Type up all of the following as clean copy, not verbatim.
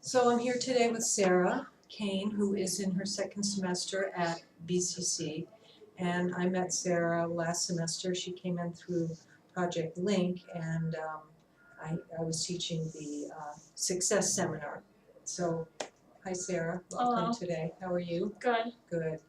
So I'm here today with Sarah Kane, who is in her second semester at BCC. And I met Sarah last semester. She came in through Project Link, and I was teaching the Success Seminar. So, hi Sarah, welcome Hello. today. How are you? Good. Good.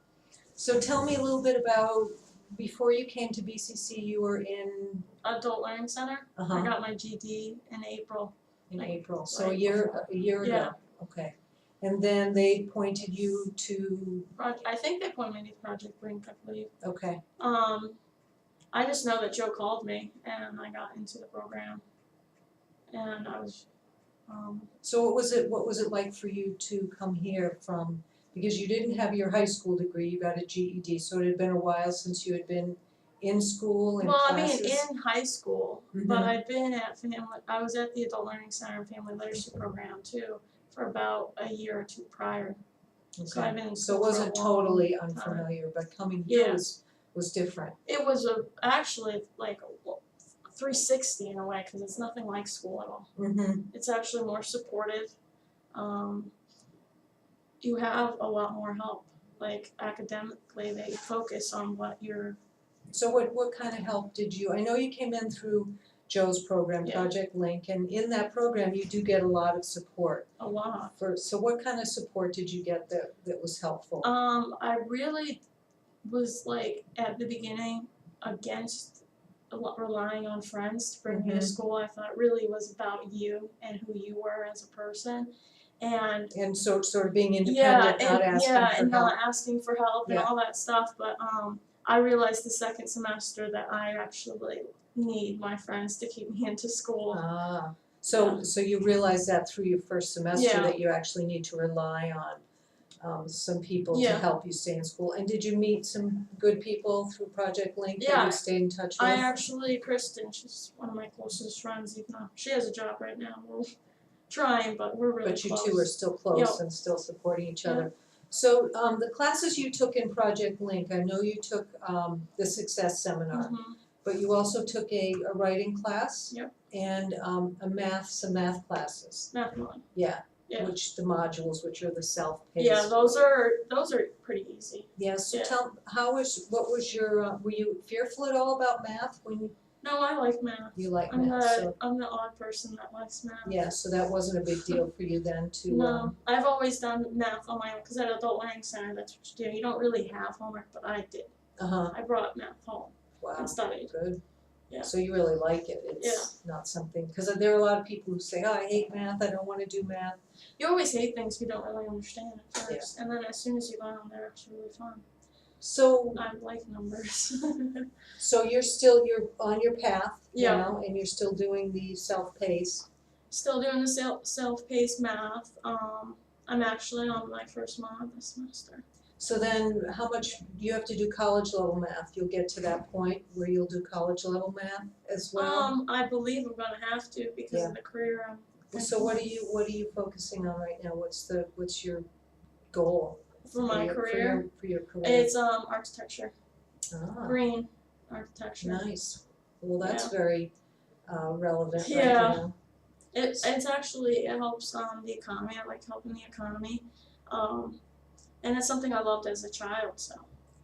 So tell me a little bit about, before you came to BCC, you were in, Adult Learning Center. I uh-huh, got my GD in April. in Like, April, so a right year before. ago. Yeah. Okay. And then they pointed you to, I think they pointed me to Project Link, I believe. okay, I just know that Joe called me and I got into the program. And I was, so what was it like for you to come here from, because you didn't have your high school degree, you got a GED, so it had been a while since you had been in school and well, classes? I mean, in high school, Mhm. but I'd been at I was at the Adult Learning Center and Family Literacy program too for about a year or two prior. So I've been in So it school for a wasn't long totally time. unfamiliar, but coming here Yeah. was different. It was actually like a 360 in a way because it's nothing like school at all. Mm-hmm. It's actually more supportive. You have a lot more help. Like academically, they focus on what you're. So what kind of help did you, I know you came in through Joe's program, Yeah. Project Link, and in that program you do get a lot of support. A lot. So what kind of support did you get that was helpful? I really was like at the beginning against relying on friends to bring me to school. I thought it really was about you and who you were as a person. And so sort of being independent, not asking for help. and not asking for help and Yeah. all that stuff. But I realized the second semester that I actually need my friends to keep me into school. So you realized that through your first semester Yeah. that you actually need to rely on some people to Yeah. help you stay in school. And did you meet some good people through Project Link that Yeah. you stayed in touch with? I actually, Kristen, she's one of my closest friends, even though she has a job right now. We're trying, but we're really But you close. two are still close and still supporting each other. So the classes you took in Project Link, I know you took the Success Seminar, but you also took a writing class. Yep. And some math classes. Math one. Yeah. Yeah. Which the modules, which are the self-paced. Yeah, those are pretty easy. Yeah, so Yeah. what was your, were you fearful at all about math when you? No, I like math. You like I'm math, so. I'm the odd person that likes math. Yeah, so that wasn't a big deal for you then to. No, I've always done math on my own because at Adult Learning Center, that's what you do. You don't really have homework, but I did. I brought math home and studied. Good. Yeah. So you really like it. It's not something, because there are a lot of people who say, oh, I hate math, I don't want to do math. You always hate things you don't really understand at first, and then as soon as you learn them, they're actually really fun. So I like numbers. So you're on your path now, and you're still doing the self-paced. Still doing the self-paced math. I'm actually on my first mod this semester. So then how much, you have to do college level math? You'll get to that point where you'll do college level math as well? I believe I'm gonna have to because of the career I'm going. So what are you focusing on right now? What's your goal? For my career? For your career? It's architecture. Green architecture. Nice. Well, that's very relevant right Yeah. now. It's actually, it helps the economy. I like helping the economy. And it's something I loved as a child, so.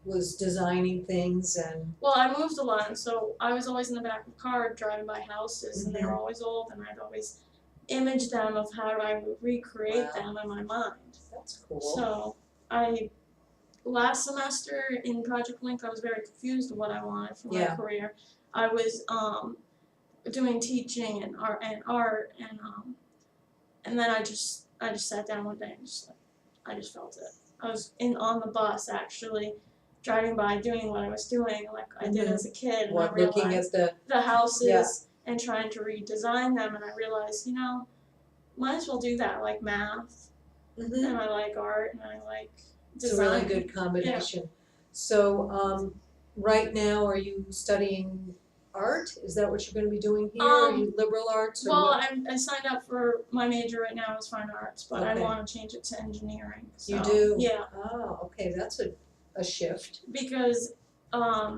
Was designing things and. Well, I moved a lot, and so I was always in the back of the car driving by houses, and they were always old, and I'd always image them of how I would recreate them in my mind. That's cool. So last semester in Project Link, I was very confused of what I wanted for my career. I was doing teaching and art and then I just sat down one day and I just felt it. I was on the bus actually, driving by doing what I was doing like I did as a kid, and I realized looking at the houses and trying to redesign them, and I realized, might as well do that. I like math, and I like art, and I like design. It's a really good combination. So right now, are you studying art? Is that what you're going to be doing here? Are you liberal arts? Or well, I signed up for my major right now is fine arts, but I want to change it to engineering. So, you do? Yeah. Oh, okay, that's a shift. Because I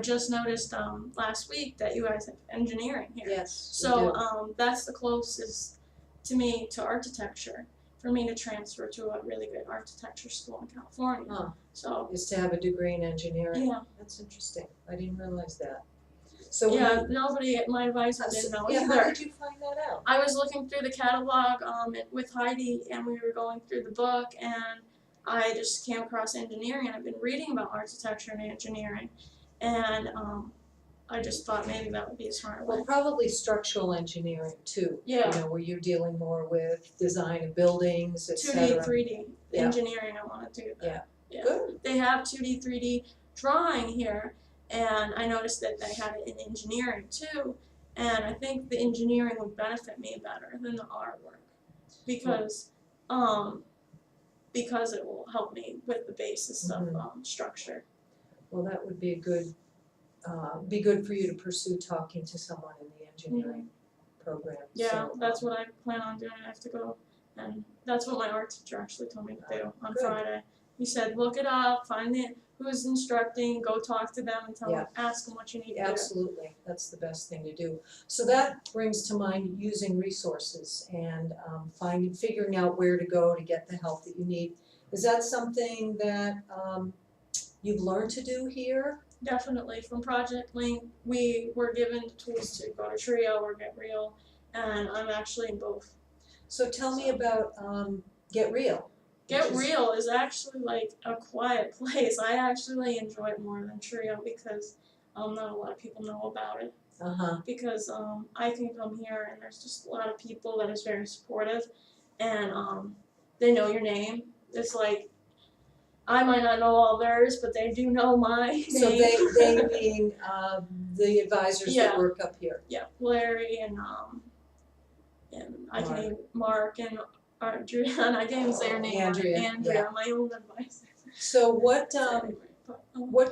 just noticed last week that you guys have engineering here. Yes. So that's the closest to me to architecture for me to transfer to a really good architecture school in California. Huh. So Is to have a degree in engineering. yeah, That's interesting. I didn't realize that. So yeah. Nobody, my advisor didn't know yeah, either. how did you find that out? I was looking through the catalog with Heidi, and we were going through the book, and I just came across engineering, and I've been reading about architecture and engineering, and I just thought maybe that would be a smart way. Well, probably structural engineering too. Yeah. You know, where you're dealing more with design of buildings, et 2D, cetera. 3D Yeah. engineering, I want to do that. Yeah. Good. They have 2D, 3D drawing here, and I noticed that they had it in engineering too, and I think the engineering would benefit me better than the artwork because it will help me with the basis of structure. Well, that would be be good for you to pursue talking to someone in the engineering program. Yeah, So, that's what I plan on doing. I have to go, and that's what my art teacher actually told me to do on Good. Friday. He said, look it up, find who's instructing, go talk to them and ask them what you need to do. Absolutely, that's the best thing to do. So that brings to mind using resources and figuring out where to go to get the help that you need. Is that something that you've learned to do here? Definitely. From Project Link, we were given the tools to go to Trio or Get Real, and I'm actually in both. So tell me about Get Real. Get Real is actually like a quiet place. I actually enjoy it more than Trio because not a lot of people know about it. Because I can come here and there's just a lot of people that is very supportive, and they know your name. It's like I might not know all theirs, but they do know my name. So they being the advisors that work up here. Yeah, Larry and I can name Mark and Adrian. I can't even say her name. Andrea, my own advisor. So what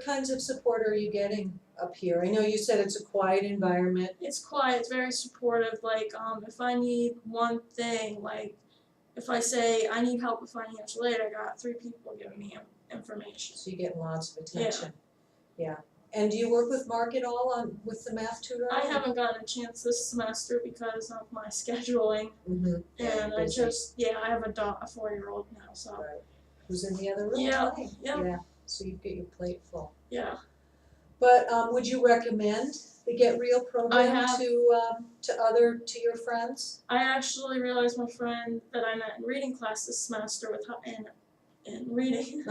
kinds of support are you getting up here? I know you said it's a quiet environment. It's quiet. It's very supportive. Like if I need one thing, like if I say I need help with financial aid, I got 3 people giving me information. So you're getting lots of attention. Yeah. And do you work with Mark at all with the math tutoring? I haven't gotten a chance this semester because of my scheduling. And I just, I have a 4-year-old now, so. Right. Who's in the other room? Yeah. So you get your plate full. Yeah. But would you recommend the Get Real program to your friends? I actually realized my friend that I met in reading class this semester in reading.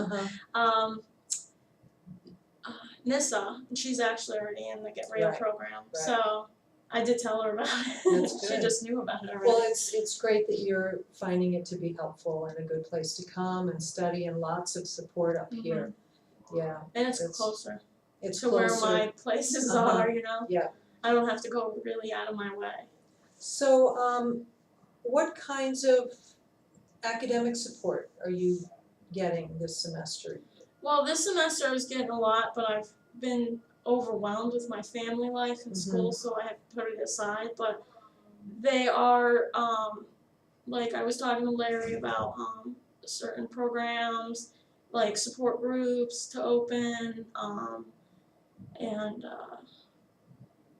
Nissa, and she's actually already in the Get Real program. Right. So I did tell her about it. That's good. She just knew about it already. Well, it's great that you're finding it to be helpful and a good place to come and study and lots of support up here. Yeah. And it's closer. It's to closer. where my places are, you know? Yeah. I don't have to go really out of my way. So, what kinds of academic support are you getting this semester? Well, this semester I was getting a lot, but I've been overwhelmed with my family life and school, so I have to put it aside. But they are, like I was talking to Larry about certain programs, like support groups to open, and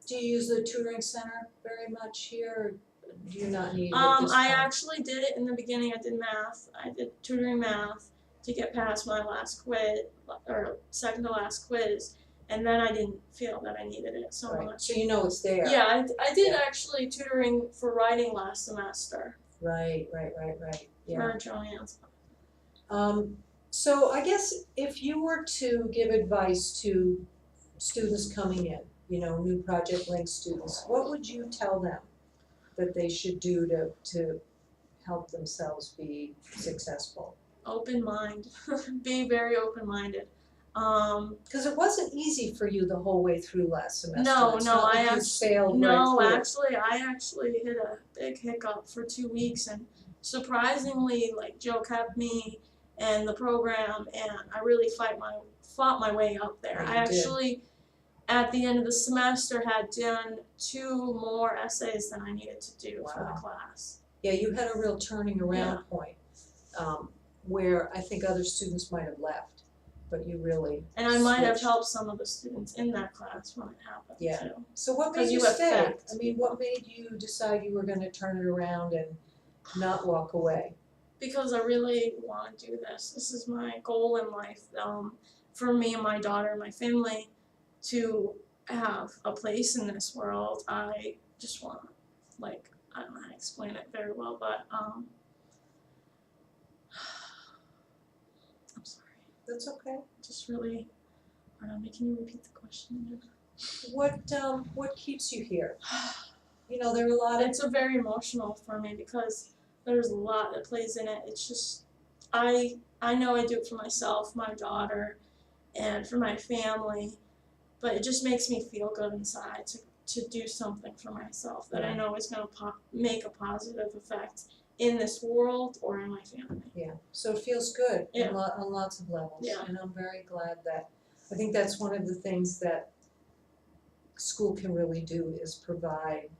do you use the tutoring center very much here, or do you not need it at this I point? actually did it in the beginning. I did math. I did tutoring math to get past my last quiz, or second to last quiz, and then I didn't feel that I needed it so much. So you know it's there. Yeah, I did actually tutoring for writing last semester. Right. Yeah. For Joanne's. So I guess if you were to give advice to students coming in, new Project Link students, what would you tell them that they should do to help themselves be successful? Open mind. Be very open-minded. Because it wasn't easy for you the whole way through last semester. No, It's no, not like you sailed right through. I actually hit a big hiccup for 2 weeks, and surprisingly, like Joe kept me and the program, and I really fought my way up there. Yeah, I actually, at the end of the semester, had done 2 more essays than I needed to do for the class. Yeah, you had a real turning around point, where I think other students might have left, but you really And I might have switched. helped some of the students in that class when it happened too. So what made 'Cause you you stay? affect. I mean, what made you decide you were going to turn it around and not walk away? Because I really want to do this. This is my goal in life. For me and my daughter and my family to have a place in this world. I just want, like, I don't know how to explain it very well, but I'm sorry. That's okay. Just really hard on me. Can you repeat the question again? What keeps you here? You know, there are a lot of It's a very emotional for me because there's a lot that plays in it. It's just I know I do it for myself, my daughter, and for my family, but it just makes me feel good inside to do something for myself that I know is going to make a positive effect in this world or in my family. Yeah, so it feels good Yeah. on lots of levels. Yeah. And I'm very glad that, I think that's one of the things that school can really do is provide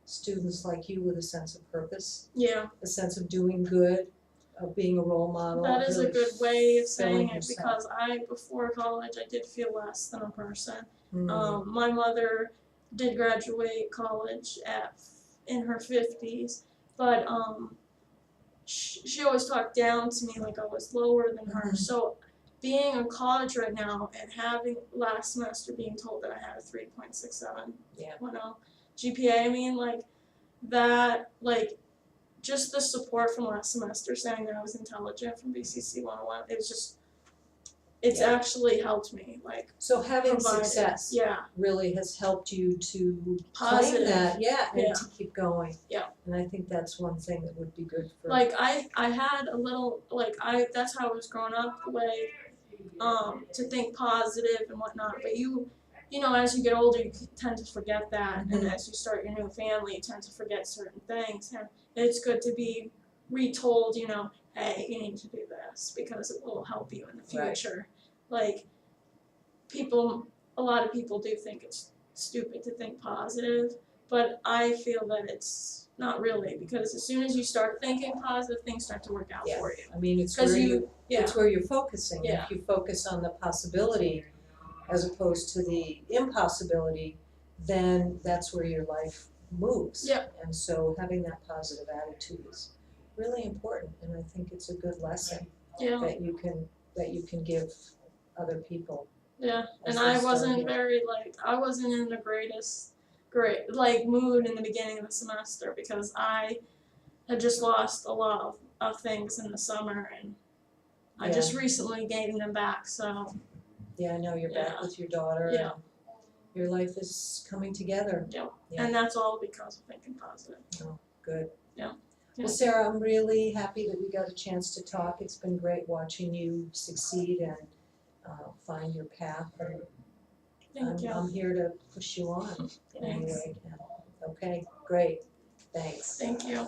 students like you with a sense of purpose, Yeah, a sense of doing good, of being a role model. that is a really good way of saying filling it yourself. because before college, I did feel less than a person. Mm. My mother did graduate college in her 50s, but she always talked down to me like I was lower than her. Mhm. So being in college right now and having last semester being told that I had a 3.67 Yeah. GPA, I mean, like that, like just the support from last semester saying that I was intelligent from BCC 101, it was just, it's Yeah. actually helped me, like, So having provide it. success Yeah, really has helped you to claim positive. that, and Yeah. to keep going. Yeah. And I think that's one thing that would be good for. Like I had a little, like that's how I was growing up, the way to think positive and whatnot. But you know, as you get older, you tend to forget that, and Mhm. as you start your new family, you tend to forget certain things. And it's good to be retold, you know, hey, you need to do this because it will help you in the Right. future. Like a lot of people do think it's stupid to think positive, but I feel that it's not really, because as soon as you start thinking positive, things start to work out Yeah. for you. I mean, it's Because where yeah, it's where you're focusing. Yeah. If you focus on the possibility as opposed to the impossibility, then that's where your life moves. Yeah. And so having that positive attitude is really important, and I think it's a good lesson yeah, that you can give other people. yeah. as And they I start wasn't here. I wasn't in the great like mood in the beginning of the semester because I had just lost a lot of things in the summer, and I Yeah. just recently gained them back, so Yeah, I know you're back Yeah. with your daughter, Yeah. and your life is coming together. yeah. Yeah. And that's all because of thinking positive. Good. Yeah. Well, Sarah, I'm really happy that we got a chance to talk. It's been great watching you succeed and find your path. And Thank you. I'm here to push you on in any Thanks. way I can. Okay, great. Thanks. Thank you.